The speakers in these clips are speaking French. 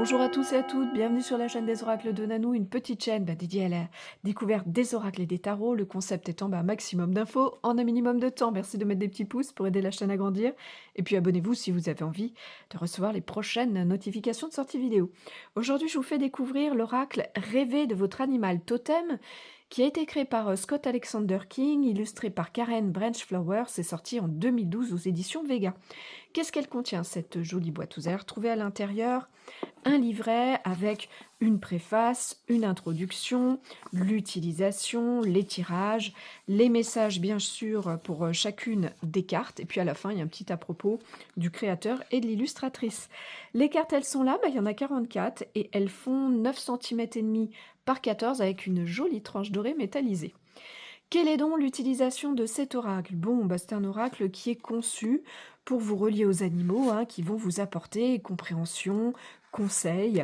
Bonjour à tous et à toutes, bienvenue sur la chaîne des oracles de Nanou, une petite chaîne dédiée à la découverte des oracles et des tarots, le concept étant un maximum d'infos en un minimum de temps. Merci de mettre des petits pouces pour aider la chaîne à grandir, et puis abonnez-vous si vous avez envie de recevoir les prochaines notifications de sortie vidéo. Aujourd'hui, je vous fais découvrir l'oracle Rêver de votre animal totem, qui a été créé par Scott Alexander King, illustré par Karen Branchflower, c'est sorti en 2012 aux éditions Vega. Qu'est-ce qu'elle contient, cette jolie boîte? Vous allez retrouver à l'intérieur un livret avec une préface, une introduction, l'utilisation, les tirages, les messages bien sûr pour chacune des cartes, et puis à la fin il y a un petit à propos du créateur et de l'illustratrice. Les cartes, elles sont là, il y en a 44 et elles font 9,5 cm par 14 avec une jolie tranche dorée métallisée. Quelle est donc l'utilisation de cet oracle? Bon, c'est un oracle qui est conçu pour vous relier aux animaux, qui vont vous apporter compréhension, conseils.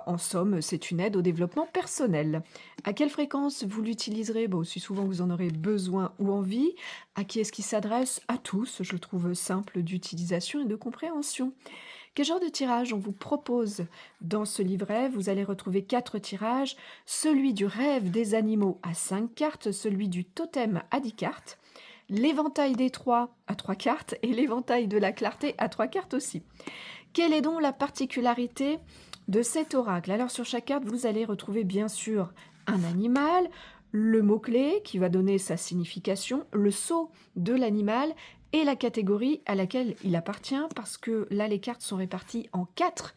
En somme, c'est une aide au développement personnel. À quelle fréquence vous l'utiliserez? Aussi souvent que vous en aurez besoin ou envie. À qui est-ce qu'il s'adresse? À tous, je le trouve simple d'utilisation et de compréhension. Quel genre de tirage on vous propose dans ce livret? Vous allez retrouver 4 tirages, celui du rêve des animaux à 5 cartes, celui du totem à 10 cartes, l'éventail des 3 à 3 cartes et l'éventail de la clarté à 3 cartes aussi. Quelle est donc la particularité de cet oracle? Alors sur chaque carte, vous allez retrouver bien sûr un animal, le mot-clé qui va donner sa signification, le sceau de l'animal et la catégorie à laquelle il appartient, parce que là les cartes sont réparties en 4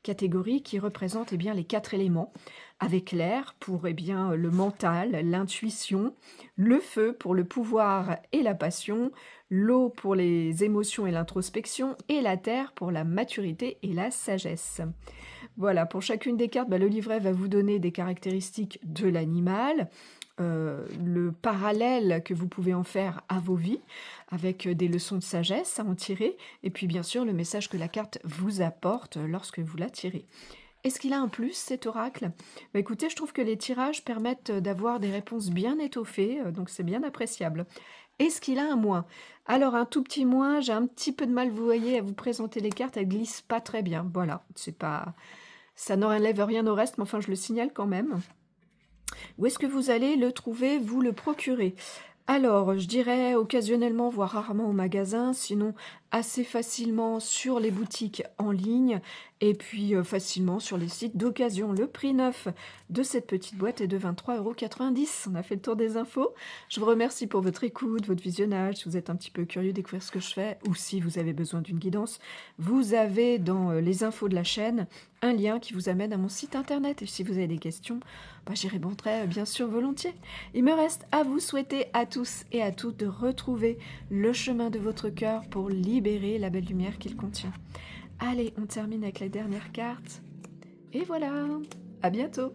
catégories qui représentent les 4 éléments, avec l'air pour le mental, l'intuition, le feu pour le pouvoir et la passion, l'eau pour les émotions et l'introspection, et la terre pour la maturité et la sagesse. Voilà, pour chacune des cartes, le livret va vous donner des caractéristiques de l'animal, le parallèle que vous pouvez en faire à vos vies, avec des leçons de sagesse à en tirer, et puis bien sûr le message que la carte vous apporte lorsque vous la tirez. Est-ce qu'il a un plus, cet oracle? Écoutez, je trouve que les tirages permettent d'avoir des réponses bien étoffées, donc c'est bien appréciable. Est-ce qu'il a un moins? Alors un tout petit moins, j'ai un petit peu de mal, vous voyez, à vous présenter les cartes, elles glissent pas très bien. Voilà, c'est pas, ça n'enlève rien au reste, mais enfin je le signale quand même. Où est-ce que vous allez le trouver, vous le procurer? Alors, je dirais occasionnellement, voire rarement au magasin, sinon assez facilement sur les boutiques en ligne, et puis facilement sur les sites d'occasion. Le prix neuf de cette petite boîte est de 23,90 €. On a fait le tour des infos. Je vous remercie pour votre écoute, votre visionnage. Si vous êtes un petit peu curieux de découvrir ce que je fais, ou si vous avez besoin d'une guidance, vous avez dans les infos de la chaîne un lien qui vous amène à mon site internet. Et si vous avez des questions, j'y répondrai bien sûr volontiers. Il me reste à vous souhaiter à tous et à toutes de retrouver le chemin de votre cœur pour libérer la belle lumière qu'il contient. Allez, on termine avec la dernière carte. Et voilà, à bientôt!